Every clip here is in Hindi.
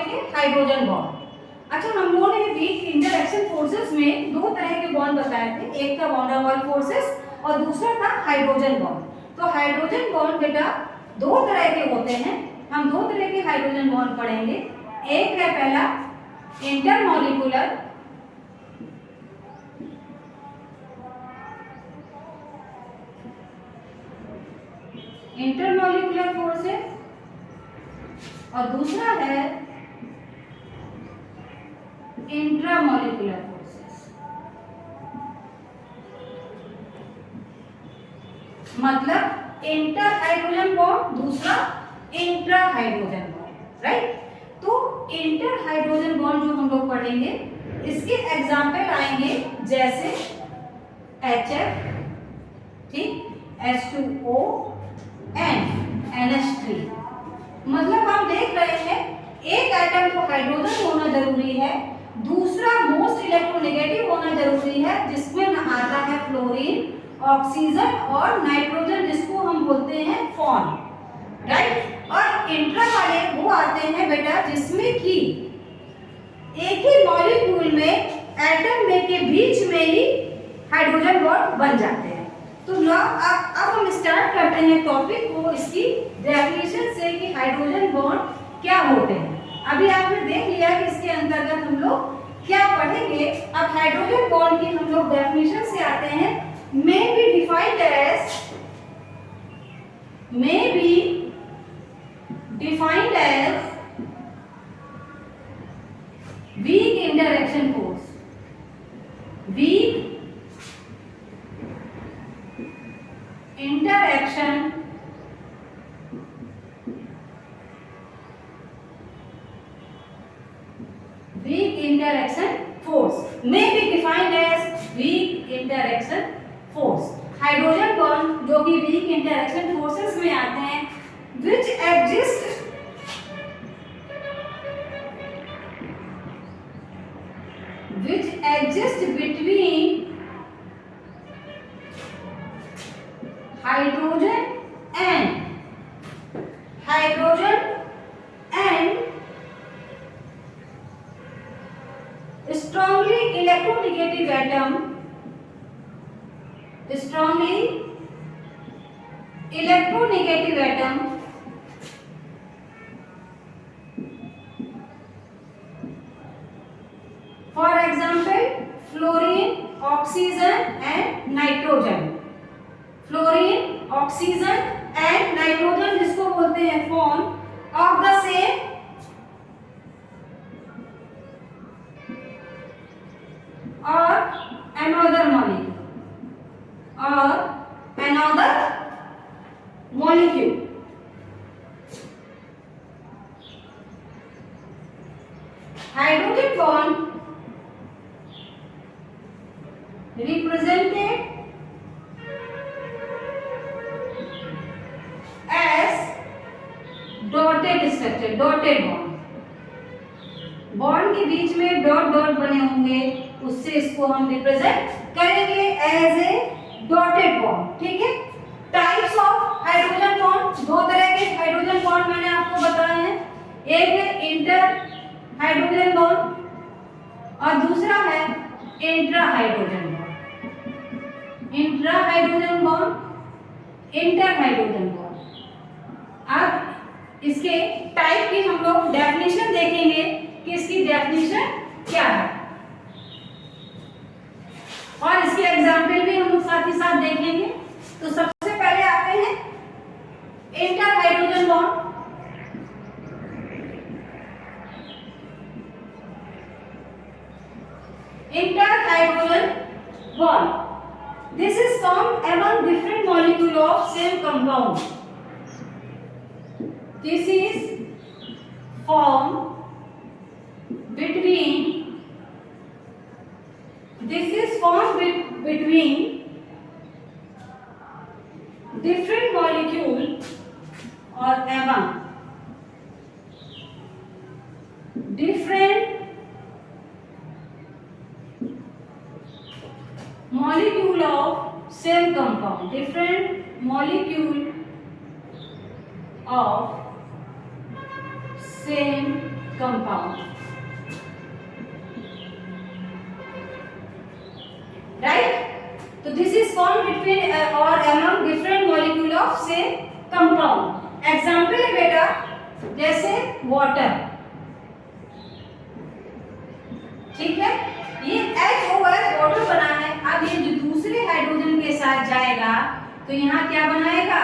के हाइड्रोजन बॉन्ड। अच्छा, हम लोगों ने वीक इंटरैक्शन फोर्सेस में दो तरह के बॉन्ड बताए थे, एक था वॉन डेर वाल्स फोर्सेस और दूसरा था हाइड्रोजन बॉन्ड। तो हाइड्रोजन बॉन्ड बेटा दो तरह के होते हैं, हम दो तरह के हाइड्रोजन बॉन्ड पढ़ेंगे। एक है पहला इंटरमॉलिक्यूलर, इंटरमॉलिक्यूलर फोर्सेस और दूसरा है इंट्रामॉलिक्यूलर फोर्सेस। मतलब इंटर हाइड्रोजन बॉन्ड, दूसरा इंट्रा हाइड्रोजन बॉन्ड, राइट। तो इंटर हाइड्रोजन बॉन्ड जो हम लोग पढ़ेंगे इसके एग्जाम्पल आएंगे जैसे HF, ठीक, H2O एंड NH3। मतलब हम देख रहे हैं एक एटम को हाइड्रोजन होना जरूरी है, दूसरा मोस्ट इलेक्ट्रोनेगेटिव होना जरूरी है, जिसमें आता है फ्लोरीन, ऑक्सीजन और नाइट्रोजन, जिसको हम बोलते हैं फॉन, राइट। और इंट्रा वाले वो आते हैं बेटा जिसमें कि एक ही मॉलिक्यूल में एटम में के बीच में ही हाइड्रोजन बॉन्ड बन जाते हैं। तो अब हम स्टार्ट करते हैं टॉपिक को इसकी डेफिनेशन से कि हाइड्रोजन बॉन्ड क्या होते हैं। अभी आपने देख लिया कि इसके अंतर्गत हम लोग क्या पढ़ेंगे। अब हाइड्रोजन बॉन्ड की हम लोग डेफिनेशन से आते हैं। may be defined as weak interaction force, weak interaction force, may be defined as weak interaction force। Hydrogen bond जो कि वीक इंटरैक्शन फोर्सेस में आते हैं, which exist between hydrogen and strongly electronegative atom, for example fluorine, oxygen and nitrogen। Fluorine, oxygen and nitrogen जिसको बोलते हैं फॉर्म ऑफ द सेम और another molecule। Hydrogen bond represented as dotted structure, dotted bond। Bond के बीच में डॉट डॉट बने होंगे, उससे इसको हम रिप्रेजेंट करेंगे एज ए डॉटेड बॉन्ड, ठीक है। टाइप्स ऑफ हाइड्रोजन बॉन्ड, दो तरह के हाइड्रोजन बॉन्ड मैंने आपको बताए हैं। एक है इंटर हाइड्रोजन बॉन्ड और दूसरा है intra hydrogen bond. Intra hydrogen bond, inter hydrogen bond. अब इसके टाइप की हम लोग डेफिनेशन देखेंगे कि इसकी डेफिनेशन क्या है और इसके एग्जाम्पल भी हम लोग साथ ही साथ देखेंगे। तो सबसे पहले आते हैं inter hydrogen bond. Inter hydrogen bond, this is formed among different molecule of same compound। This is formed between different molecule or among different molecule of same compound, different molecule of same compound, right. तो दिस इज फॉर्म बिटवीन और among different molecule of same compound. Example है बेटा जैसे वाटर, ठीक है, ये HOH वाटर बना है। अब ये जो दूसरे हाइड्रोजन के साथ जाएगा तो यहाँ क्या बनाएगा,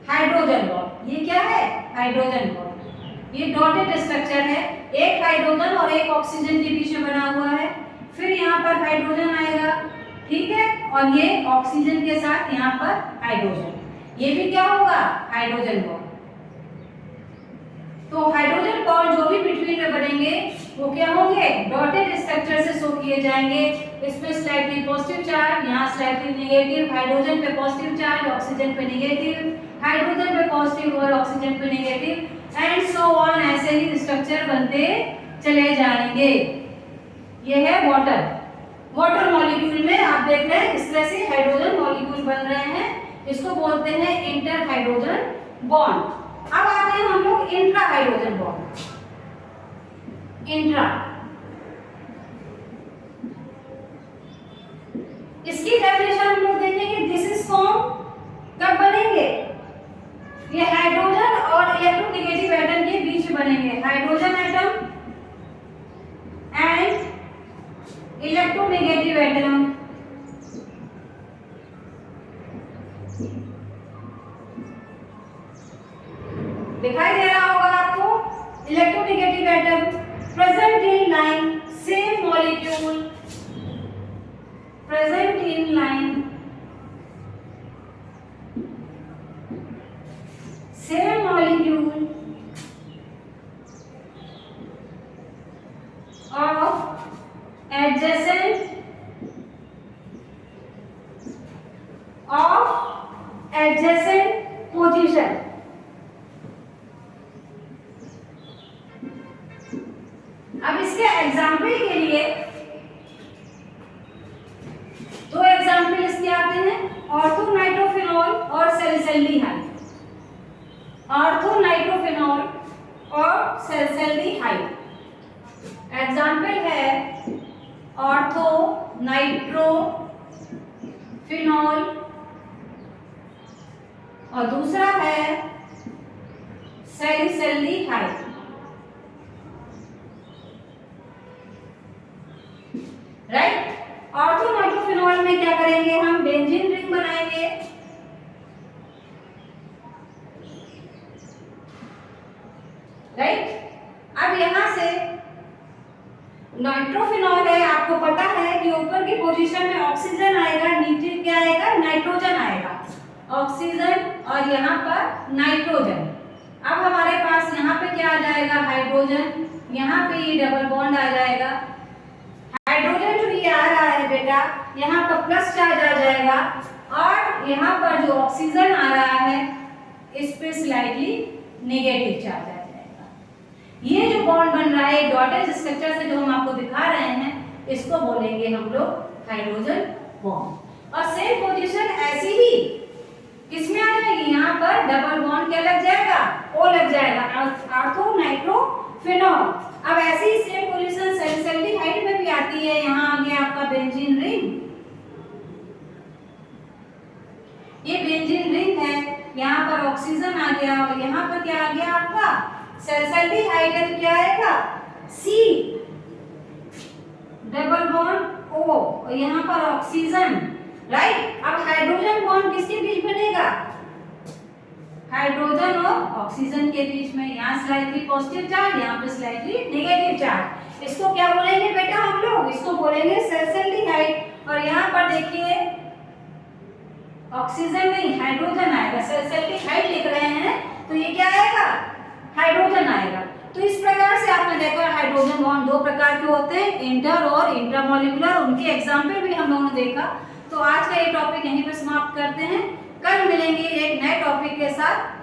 हाइड्रोजन बॉन्ड। ये क्या है, हाइड्रोजन बॉन्ड। ये डॉटेड स्ट्रक्चर है, एक हाइड्रोजन और एक ऑक्सीजन के बीच में बना हुआ है। फिर यहाँ पर हाइड्रोजन आएगा, ठीक है, और ये ऑक्सीजन के साथ यहाँ पर हाइड्रोजन, ये भी क्या होगा, हाइड्रोजन बॉन्ड। तो हाइड्रोजन बॉन्ड जो भी बिटवीन में बनेंगे वो क्या होंगे, डॉटेड स्ट्रक्चर से शो किए जाएंगे। इसमें स्लाइटली पॉजिटिव चार्ज, यहाँ स्लाइटली नेगेटिव, हाइड्रोजन पे पॉजिटिव चार्ज, ऑक्सीजन पे नेगेटिव, हाइड्रोजन पे पॉजिटिव और ऑक्सीजन पे नेगेटिव, एंड सो ऑन। ऐसे ही स्ट्रक्चर बनते चले जाएंगे। ये है वाटर। वाटर मॉलिक्यूल में आप देख रहे हैं इस तरह से हाइड्रोजन मॉलिक्यूल बन रहे हैं, इसको बोलते हैं इंटर हाइड्रोजन बॉन्ड। अब आते हैं हम लोग इंट्रा हाइड्रोजन बॉन्ड। इंट्रा, इसकी डेफिनेशन हम लोग देखेंगे। दिस इज फॉर्म कब बनेंगे, ये हाइड्रोजन और इलेक्ट्रोनेगेटिव एटम के बीच में बनेंगे। Hydrogen atom and electronegative atom, दिखाई दे रहा होगा आपको। Electronegative atom present in line same molecule, present in line same molecule of adjacent position। अब इसके एग्जाम्पल के लिए दो एग्जाम्पल इसके आते हैं, ऑर्थोनाइट्रोफिनॉल और सैलिसल्डिहाइड। ऑर्थोनाइट्रोफिनॉल और सैलिसल्डिहाइड एग्जाम्पल है ऑर्थो नाइट्रोफिनॉल और दूसरा है सैलिसल्डिहाइड, राइट। ऑर्थो नाइट्रोफिनॉल में क्या करेंगे, हम बेंजीन रिंग बनाएंगे, राइट। अब यहां से नाइट्रोफिनॉल है, आपको पता है कि ऊपर की पोजीशन में ऑक्सीजन आएगा, नीचे क्या आएगा, नाइट्रोजन आएगा। ऑक्सीजन और यहाँ पर नाइट्रोजन। अब हमारे पास यहाँ पे क्या आ जाएगा, हाइड्रोजन, यहाँ पे ये डबल बॉन्ड आ जाएगा। हाइड्रोजन जो ये आ रहा है बेटा, यहाँ पर प्लस चार्ज आ जाएगा, और यहाँ पर जो ऑक्सीजन आ रहा है इस पे स्लाइटली नेगेटिव चार्ज आ जाएगा। ये जो बॉन्ड बन रहा है डॉटेड स्ट्रक्चर से जो हम आपको दिखा रहे हैं, इसको बोलेंगे हम लोग हाइड्रोजन बॉन्ड। और सेम पोजीशन ऐसी ही किसमें आ जाएगी, यहाँ पर डबल बॉन्ड क्या लग जाएगा, ओ लग जाएगा, ऑर्थो नाइट्रोफिनॉल। अब ऐसी ही सेम पोजीशन सैलिसल्डिहाइड में भी आती है। यहाँ आ गया आपका बेंजीन रिंग, ये बेंजीन रिंग है, यहाँ पर ऑक्सीजन आ गया और यहाँ पर क्या आ गया आपका सैलिसल्डिहाइड है, तो क्या आएगा सी डबल बॉन्ड ओ, और यहाँ पर ऑक्सीजन, राइट। अब हाइड्रोजन बॉन्ड किसके बीच बनेगा, हाइड्रोजन और ऑक्सीजन के बीच में। यहाँ स्लाइटली पॉजिटिव चार्ज, यहाँ पे स्लाइटली नेगेटिव चार्ज। इसको क्या बोलेंगे बेटा हम लोग, इसको बोलेंगे सैलिसल्डिहाइड। और यहाँ पर देखिए ऑक्सीजन नहीं हाइड्रोजन आएगा, सैलिसल्डिहाइड लिख रहे हैं तो ये क्या आएगा, हाइड्रोजन आएगा। तो इस प्रकार से आपने देखा हाइड्रोजन बॉन्ड दो प्रकार के होते हैं, इंटर और इंट्रामोलिकुलर। उनके एग्जाम्पल भी हम लोगों ने देखा। तो आज का ये टॉपिक यहीं पर समाप्त करते हैं, कल मिलेंगे एक नए टॉपिक के साथ।